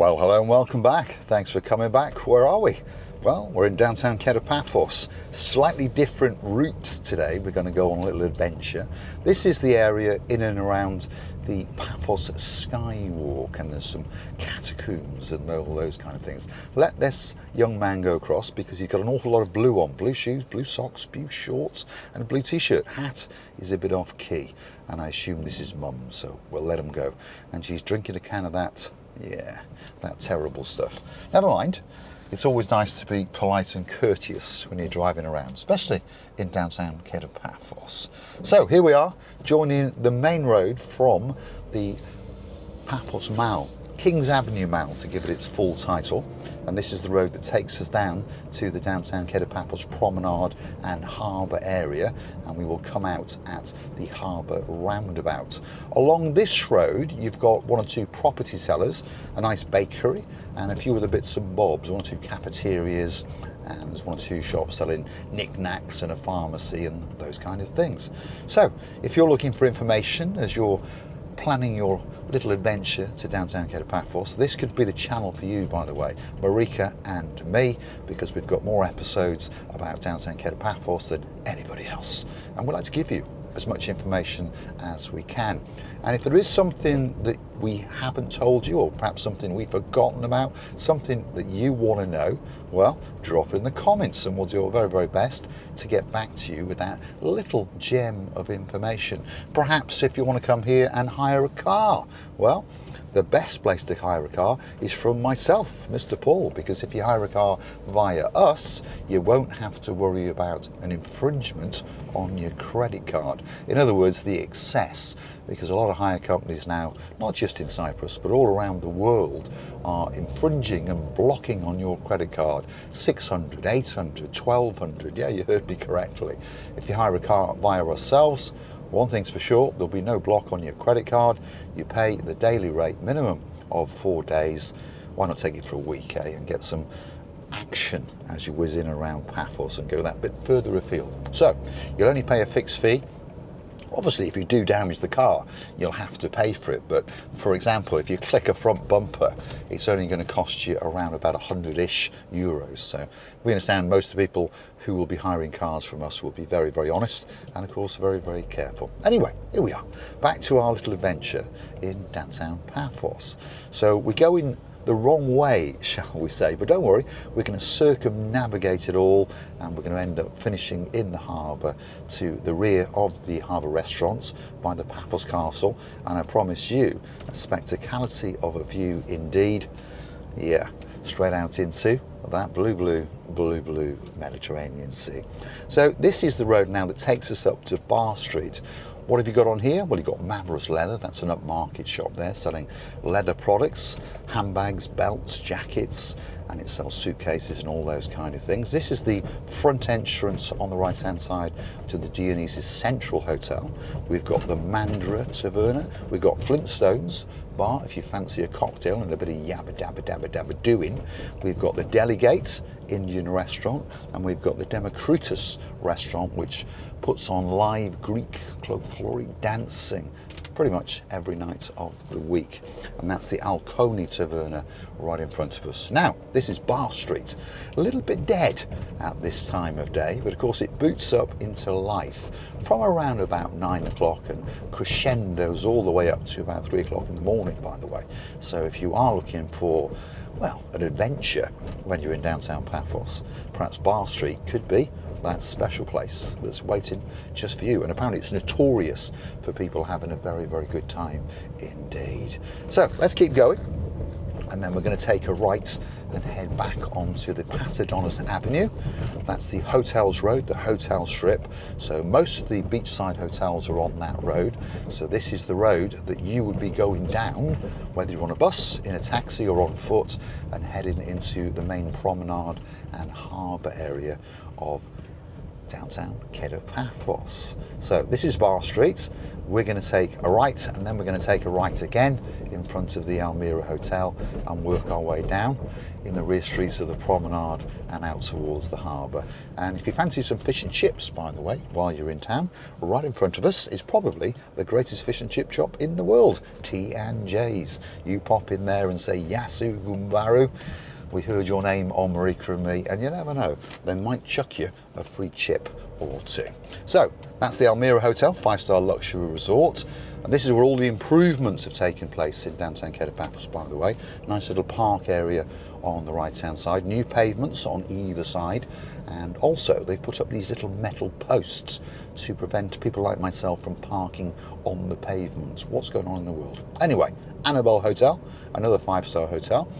Well, hello and welcome back. Thanks for coming back. Where are we? Well, we're in downtown Kato Paphos. Slightly different route today. We're going to go on a little adventure. This is the area in and around the Paphos Skywalk, and there's some catacombs and all those kind of things. Let this young man go across because he's got an awful lot of blue on. Blue shoes, blue socks, blue shorts and a blue t-shirt. Hat is a bit off key, and I assume this is mum, so we'll let him go. And she's drinking a can of that. Yeah, that terrible stuff. Never mind. It's always nice to be polite and courteous when you're driving around, especially in downtown Kato Paphos. So here we are, joining the main road from the Paphos Mall, King's Avenue Mall to give it its full title. And this is the road that takes us down to the downtown Kato Paphos promenade and harbour area, and we will come out at the harbour roundabout. Along this road you've got one or two property sellers, a nice bakery and a few other bits and bobs, one or two cafeterias, and there's one or two shops selling knickknacks and a pharmacy and those kind of things. So if you're looking for information as you're planning your little adventure to downtown Kato Paphos, this could be the channel for you, by the way, Marika and me, because we've got more episodes about downtown Kato Paphos than anybody else, and we'd like to give you as much information as we can. And if there is something that we haven't told you, or perhaps something we've forgotten about, something that you want to know, well, drop it in the comments and we'll do our very, very best to get back to you with that little gem of information. Perhaps if you want to come here and hire a car, well, the best place to hire a car is from myself, Mr. Paul, because if you hire a car via us, you won't have to worry about an infringement on your credit card. In other words, the excess, because a lot of hire companies now, not just in Cyprus, but all around the world, are infringing and blocking on your credit card. 600, 800, 1200, yeah, you heard me correctly. If you hire a car via ourselves, one thing's for sure, there'll be no block on your credit card. You pay the daily rate minimum of 4 days. Why not take it for a week, eh, and get some action as you whiz in around Paphos and go that bit further afield. So you'll only pay a fixed fee. Obviously, if you do damage the car, you'll have to pay for it. But for example, if you click a front bumper, it's only going to cost you around about 100-ish euros. So we understand most of the people who will be hiring cars from us will be very, very honest and of course very, very careful. Anyway, here we are, back to our little adventure in downtown Paphos. So we're going the wrong way, shall we say, but don't worry, we're going to circumnavigate it all, and we're going to end up finishing in the harbour to the rear of the harbour restaurants by the Paphos Castle, and I promise you a spectacality of a view indeed. Yeah, straight out into that blue Mediterranean Sea. So this is the road now that takes us up to Bar Street. What have you got on here? Well, you've got Mavros Leather, that's an upmarket shop there selling leather products, handbags, belts, jackets, and it sells suitcases and all those kind of things. This is the front entrance on the right hand side to the Dionysus Central Hotel. We've got the Mandra Taverna, we've got Flintstones bar if you fancy a cocktail and a bit of yabba dabba dabba dabba doing. We've got the Delegate Indian restaurant, and we've got the Demokritos restaurant, which puts on live Greek folkloric dancing pretty much every night of the week, and that's the Alconi Taverna right in front of us. Now this is Bar Street, a little bit dead at this time of day, but of course it boots up into life from around about 9 o'clock and crescendos all the way up to about 3 o'clock in the morning, by the way. So if you are looking for, well, an adventure when you're in downtown Paphos, perhaps Bar Street could be that special place that's waiting just for you. And apparently it's notorious for people having a very, very good time indeed. So let's keep going, and then we're going to take a right and head back onto the Passidonis Avenue. That's the hotels road, the hotel strip. So most of the beachside hotels are on that road. So this is the road that you would be going down, whether you're on a bus, in a taxi or on foot, and heading into the main promenade and harbour area of downtown Kato Paphos. So this is Bar Street. We're going to take a right, and then we're going to take a right again in front of the Almira Hotel and work our way down in the rear streets of the promenade and out towards the harbour. And if you fancy some fish and chips, by the way, while you're in town, right in front of us is probably the greatest fish and chip shop in the world, T&J's. You pop in there and say Yasu Gumbaru. We heard your name on Marika and me, and you never know, they might chuck you a free chip or two. So that's the Almira Hotel, 5-star luxury resort. And this is where all the improvements have taken place in downtown Kato Paphos, by the way. Nice little park area on the right-hand side, new pavements on either side, and also they've put up these little metal posts to prevent people like myself from parking on the pavements. What's going on in the world? Anyway, Annabelle Hotel, another 5-star hotel.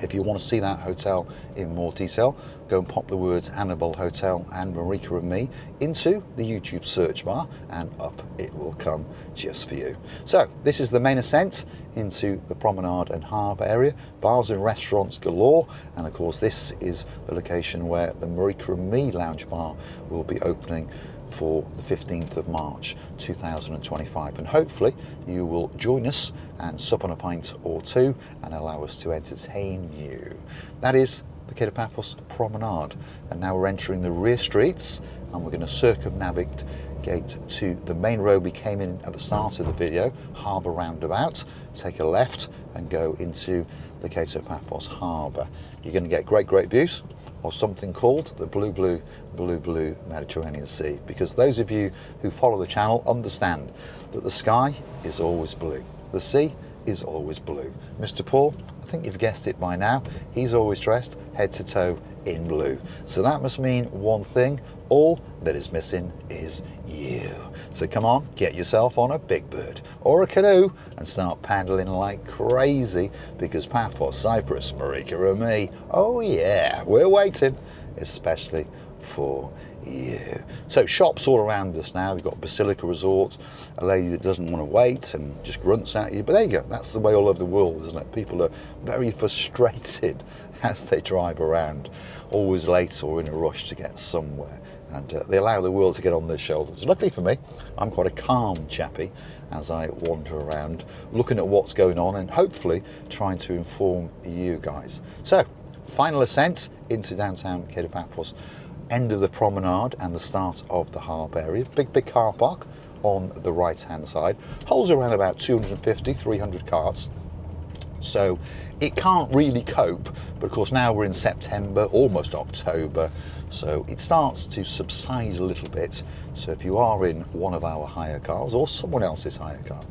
If you want to see that hotel in more detail, go and pop the words Annabelle Hotel and Marika and me into the YouTube search bar, and up it will come just for you. So this is the main ascent into the promenade and harbour area, bars and restaurants galore, and of course this is the location where the Marika and me lounge bar will be opening for the 15th of March 2025, and hopefully you will join us and sup on a pint or two and allow us to entertain you. That is the Kato Paphos promenade, and now we're entering the rear streets and we're going to circumnavigate to the main road we came in at the start of the video, harbour roundabout, take a left and go into the Kato Paphos harbour. You're going to get great views of something called the blue Mediterranean Sea, because those of you who follow the channel understand that the sky is always blue, the sea is always blue. Mr. Paul, I think you've guessed it by now, he's always dressed head to toe in blue. So that must mean one thing: all that is missing is you. So come on, get yourself on a big bird or a canoe and start paddling like crazy, because Paphos, Cyprus, Marika and me, oh yeah, we're waiting, especially for you. So shops all around us now. We've got Basilica Resort, a lady that doesn't want to wait and just grunts at you, but there you go, that's the way all over the world, isn't it? People are very frustrated as they drive around, always late or in a rush to get somewhere, and they allow the world to get on their shoulders. Luckily for me, I'm quite a calm chappy as I wander around looking at what's going on and hopefully trying to inform you guys. So final ascent into downtown Kato Paphos, end of the promenade and the start of the harbour area. Big car park on the right hand side, holds around about 250-300 cars, so it can't really cope. But of course now we're in September, almost October, so it starts to subside a little bit. So if you are in one of our hire cars or someone else's hire car,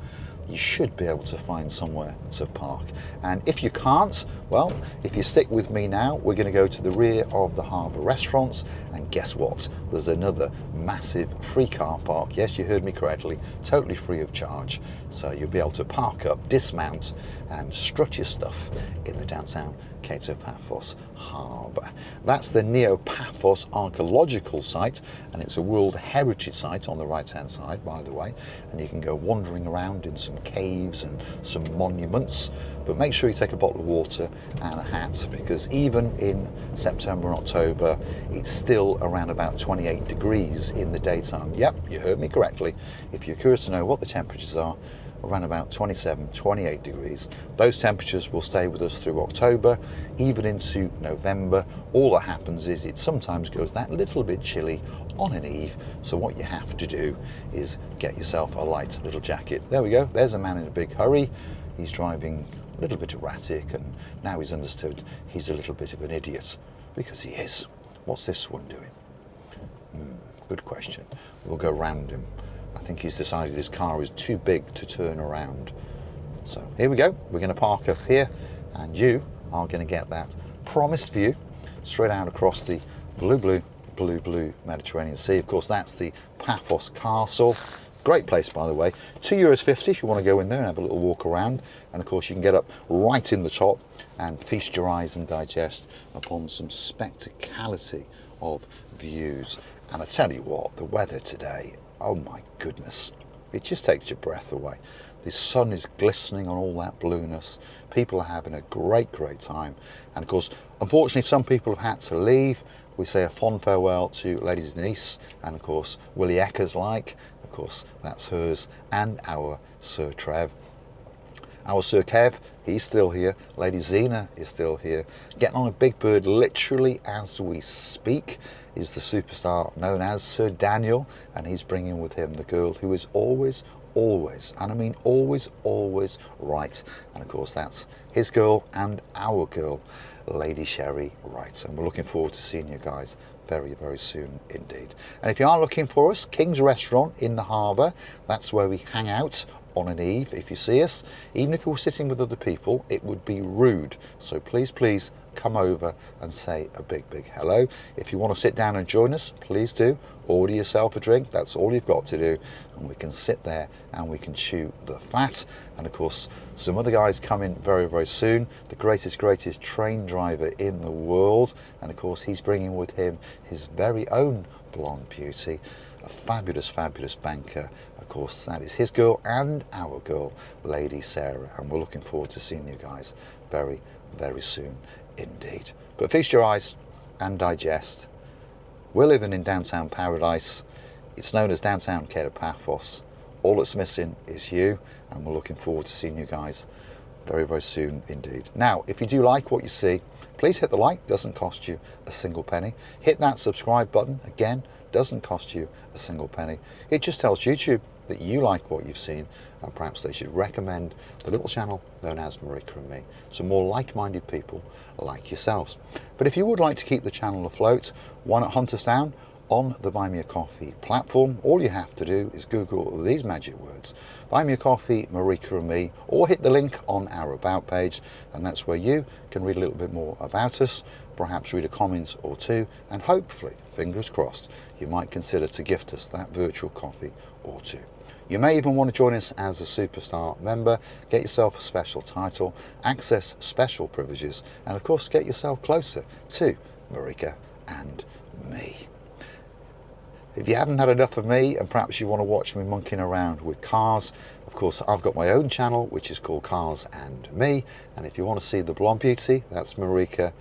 you should be able to find somewhere to park. And if you can't, well, if you stick with me now, we're going to go to the rear of the harbour restaurants, and guess what? There's another massive free car park. Yes, you heard me correctly, totally free of charge. So you'll be able to park up, dismount and strut your stuff in the downtown Kato Paphos harbour. That's the Neo Paphos archaeological site, and it's a World Heritage site on the right hand side, by the way, and you can go wandering around in some caves and some monuments, but make sure you take a bottle of water and a hat, because even in September and October it's still around about 28 degrees in the daytime. Yep, you heard me correctly. If you're curious to know what the temperatures are, around about 27-28 degrees. Those temperatures will stay with us through October, even into November. All that happens is it sometimes goes that little bit chilly on an eve, so what you have to do is get yourself a light little jacket. There we go, there's a man in a big hurry. He's driving a little bit erratic, and now he's understood he's a little bit of an idiot, because he is. What's this one doing? Good question. We'll go round him. I think he's decided his car is too big to turn around. So here we go, we're going to park up here, and you are going to get that promised view straight out across the blue Mediterranean Sea. Of course, that's the Paphos Castle. Great place, by the way. €2.50 if you want to go in there and have a little walk around. And of course you can get up right in the top and feast your eyes and digest upon some spectacality of views. And I tell you what, the weather today, oh my goodness, it just takes your breath away. The sun is glistening on all that blueness. People are having a great time. And of course, unfortunately, some people have had to leave. We say a fond farewell to Lady Denise and of course Willie Eckers like. Of course, that's hers and our Sir Trev. Our Sir Kev, he's still here. Lady Zena is still here. Getting on a big bird literally as we speak is the superstar known as Sir Daniel, and he's bringing with him the girl who is always, and I mean always right. And of course that's his girl and our girl, Lady Sherry Wright. And we're looking forward to seeing you guys very soon indeed. And if you are looking for us, King's Restaurant in the harbour, that's where we hang out on an eve. If you see us, even if you're sitting with other people, it would be rude. So please come over and say a big hello. If you want to sit down and join us, please do. Order yourself a drink. That's all you've got to do. And we can sit there and we can chew the fat. And of course, some other guys coming very soon. The greatest train driver in the world. And of course, he's bringing with him his very own blonde beauty, a fabulous banker. Of course, that is his girl and our girl, Lady Sarah. And we're looking forward to seeing you guys very soon indeed. But feast your eyes and digest. We're living in downtown paradise. It's known as downtown Kato Paphos. All that's missing is you, and we're looking forward to seeing you guys very soon indeed. Now, if you do like what you see, please hit the like. Doesn't cost you a single penny. Hit that subscribe button. Again, doesn't cost you a single penny. It just tells YouTube that you like what you've seen, and perhaps they should recommend the little channel known as Marika and me to more like-minded people like yourselves. But if you would like to keep the channel afloat, why not hunt us down on the Buy Me a Coffee platform? All you have to do is Google these magic words, Buy Me a Coffee, Marika and me, or hit the link on our About page, and that's where you can read a little bit more about us, perhaps read a comment or two, and hopefully, fingers crossed, you might consider to gift us that virtual coffee or two. You may even want to join us as a superstar member, get yourself a special title, access special privileges, and of course get yourself closer to Marika and me. If you haven't had enough of me and perhaps you want to watch me monkeying around with cars, of course I've got my own channel which is called Cars and Me, and if you want to see the blonde beauty, that's Marika,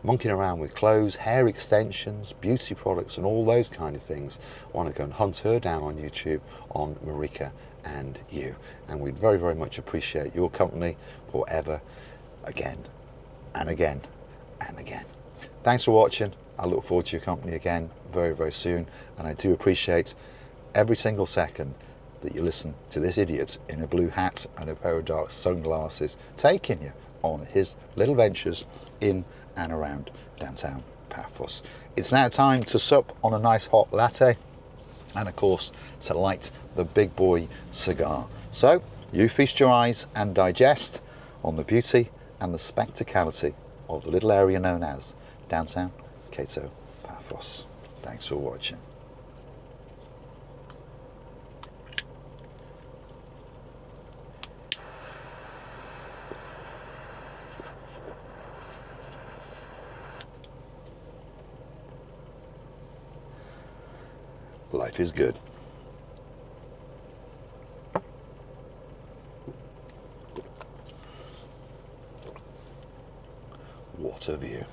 monkeying around with clothes, hair extensions, beauty products and all those kind of things, want to go and hunt her down on YouTube on Marika and You. And we'd very much appreciate your company forever, again and again and again. Thanks for watching. I look forward to your company again very soon, and I do appreciate every single second that you listen to this idiot in a blue hat and a pair of dark sunglasses taking you on his little ventures in and around downtown Paphos. It's now time to sup on a nice hot latte and of course to light the big boy cigar. So you feast your eyes and digest on the beauty and the spectacality of the little area known as downtown Kato Paphos. Thanks for watching. Life is good. What a view.